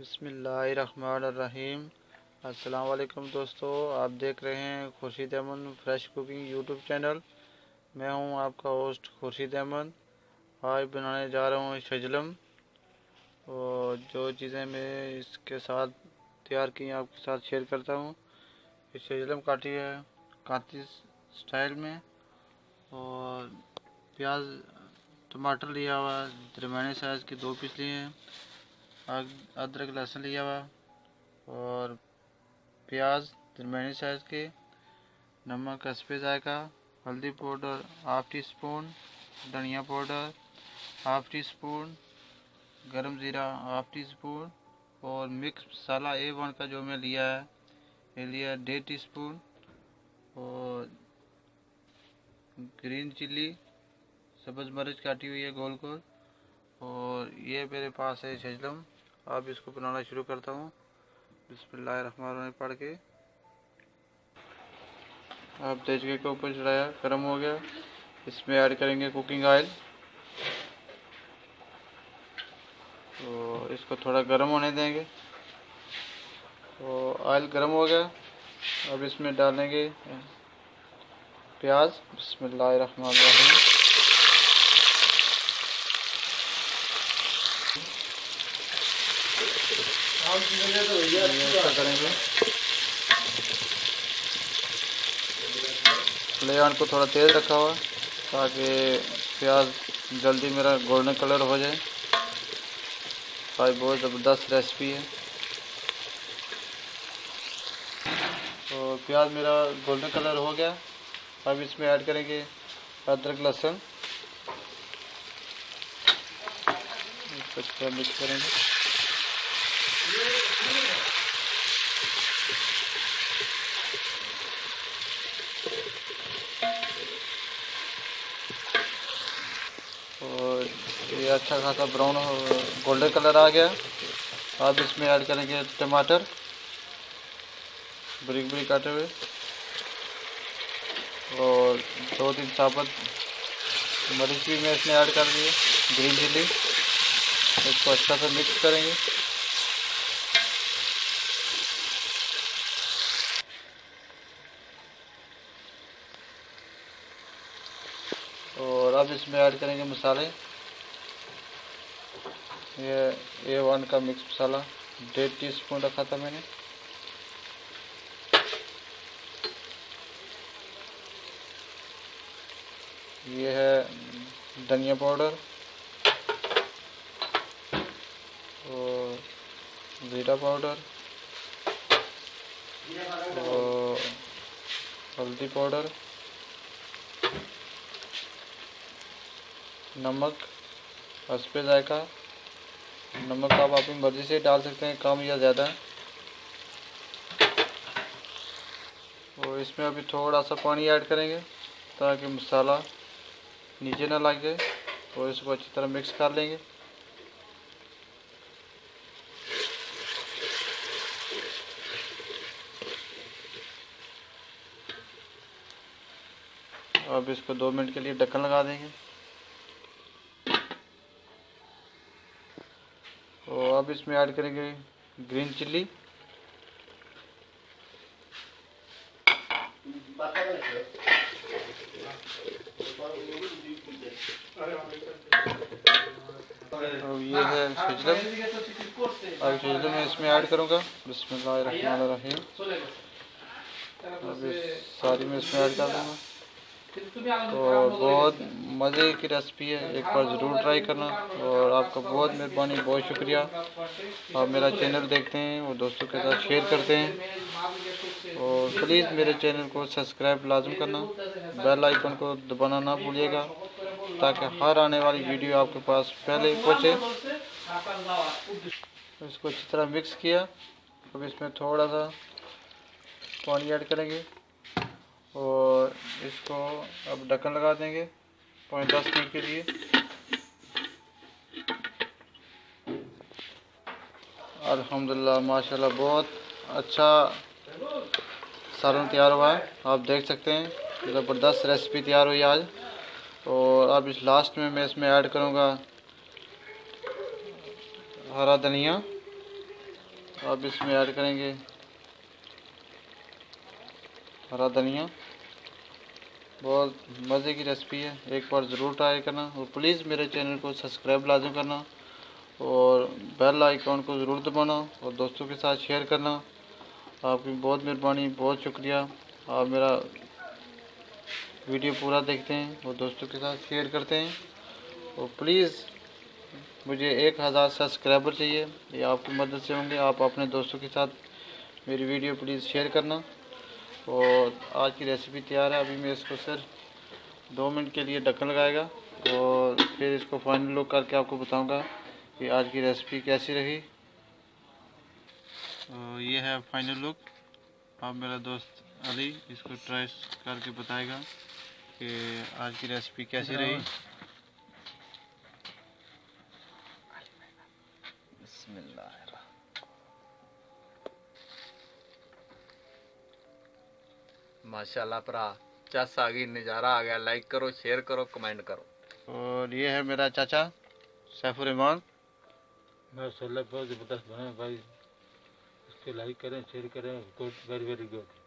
बिस्मिल्लाहिर्रहमानिर्रहीम। अस्सलाम वालेकुम दोस्तों, आप देख रहे हैं Khurshid Ahmed fresh cooking YouTube channel. मैं हूं आपका होस्ट खुर्शीद अहमद। आज बनाने जा रहा हूं शजलम, और जो चीज़ें मैं इसके साथ तैयार की हैं आपके साथ शेयर करता हूं। ये शजलम काटी है कांती स्टाइल में, और प्याज टमाटर लिया हुआ दरमियाने साइज़ के 2 पीस लिए हैं, अदरक लहसुन लिया हुआ, और प्याज दरमियाने साइज़ के, नमक हस्बे जायका, हल्दी पाउडर हाफ टी स्पून, धनिया पाउडर हाफ टी स्पून, गरम ज़ीरा हाफ टी स्पून, और मिक्स मसाला A1 का जो मैं लिया है ये लिया 1.5 टी स्पून, और ग्रीन चिल्ली सब्ज़ मिर्च काटी हुई है गोल गोल, और ये मेरे पास है शजलम। अब इसको बनाना शुरू करता हूँ। बिस्मिल्लाहिर्रहमानिर्रहीम पढ़ के आप तेजके के ऊपर चढ़ाया, गर्म हो गया। इसमें ऐड करेंगे कुकिंग ऑयल, तो इसको थोड़ा गर्म होने देंगे। तो ऑयल गर्म हो गया, अब इसमें डालेंगे प्याज। बिस्मिल्लाहिर्रहमानिर्रहीम। ऐसा करेंगे, फ्लेम को थोड़ा तेज़ रखा हुआ ताकि प्याज जल्दी मेरा गोल्डन कलर हो जाए। भाई बहुत ज़बरदस्त रेसिपी है। तो प्याज मेरा गोल्डन कलर हो गया, अब इसमें ऐड करेंगे अदरक लहसुन। इसको अच्छा मिक्स करेंगे। और ये अच्छा खासा ब्राउन गोल्डन कलर आ गया। अब इसमें ऐड करेंगे टमाटर बारीक बारीक काटे हुए, और 2-3 साबुत मिर्च भी मैं इसमें ऐड कर दिए, ग्रीन चिल्ली। इसको अच्छा से मिक्स करेंगे। और अब इसमें ऐड करेंगे मसाले। ये A1 का मिक्स मसाला 1.5 टी स्पून रखा था मैंने। ये है धनिया पाउडर, और ज़ीरा पाउडर, और हल्दी पाउडर, नमक हस्बे जायका। नमक आप अपनी मर्ज़ी से डाल सकते हैं, कम या ज़्यादा। और इसमें अभी थोड़ा सा पानी ऐड करेंगे ताकि मसाला नीचे ना लग जाए, और इसको अच्छी तरह मिक्स कर लेंगे। अब इसको 2 मिनट के लिए ढक्कन लगा देंगे। और अब इसमें ऐड करेंगे ग्रीन चिल्ली, और ये है शजलम। अब शजलम मैं इसमें ऐड करूँगा। बिस्मिल्लाहिर्रहमानिर्रहीम। अब सारी मैं इसमें ऐड कर दूँगा। तो बहुत मज़े की रेसिपी है, एक बार ज़रूर ट्राई करना। और आपका बहुत मेहरबानी, बहुत शुक्रिया। आप मेरा चैनल देखते हैं और दोस्तों के साथ शेयर करते हैं, और प्लीज़ मेरे चैनल को सब्सक्राइब लाजम करना, बेल आइकन को दबाना ना भूलिएगा ताकि हर आने वाली वीडियो आपके पास पहले पहुँचे। इसको अच्छी तरह मिक्स किया। अब इसमें थोड़ा सा पानी ऐड करेंगे, और इसको अब ढक्कन लगा देंगे 5-10 मिनट के लिए। अल्हम्दुलिल्लाह माशाल्लाह बहुत अच्छा सालन तैयार हुआ है। आप देख सकते हैं ज़बरदस्त रेसिपी तैयार हुई आज। और अब इस लास्ट में मैं इसमें ऐड करूँगा हरा धनिया, अब इसमें ऐड करेंगे हरा धनिया। बहुत मज़े की रेसिपी है, एक बार ज़रूर ट्राई करना और प्लीज़ मेरे चैनल को सब्सक्राइब लाजम करना और बेल आइकॉन को ज़रूर दबाना और दोस्तों के साथ शेयर करना। आपकी बहुत मेहरबानी, बहुत शुक्रिया। आप मेरा वीडियो पूरा देखते हैं और दोस्तों के साथ शेयर करते हैं और प्लीज़ मुझे 1000 सब्सक्राइबर चाहिए, ये आपकी मदद से होंगे। आप अपने दोस्तों के साथ मेरी वीडियो प्लीज़ शेयर करना। और आज की रेसिपी तैयार है। अभी मैं इसको सिर्फ 2 मिनट के लिए ढक्कन लगाएगा और फिर इसको फाइनल लुक करके आपको बताऊंगा कि आज की रेसिपी कैसी रही। तो ये है फाइनल लुक। अब मेरा दोस्त अली इसको ट्राई करके बताएगा कि आज की रेसिपी कैसी रही। बिस्मिल्लाह। माशाल्लाह भरा, चस आ गई, नज़ारा आ गया। लाइक करो, शेयर करो, कमेंट करो। और ये है मेरा चाचा सैफुर रहमान। माशाल्लाह बहुत ज़बरदस्त बना भाई। इसको लाइक करें, शेयर करें। Good, very very good.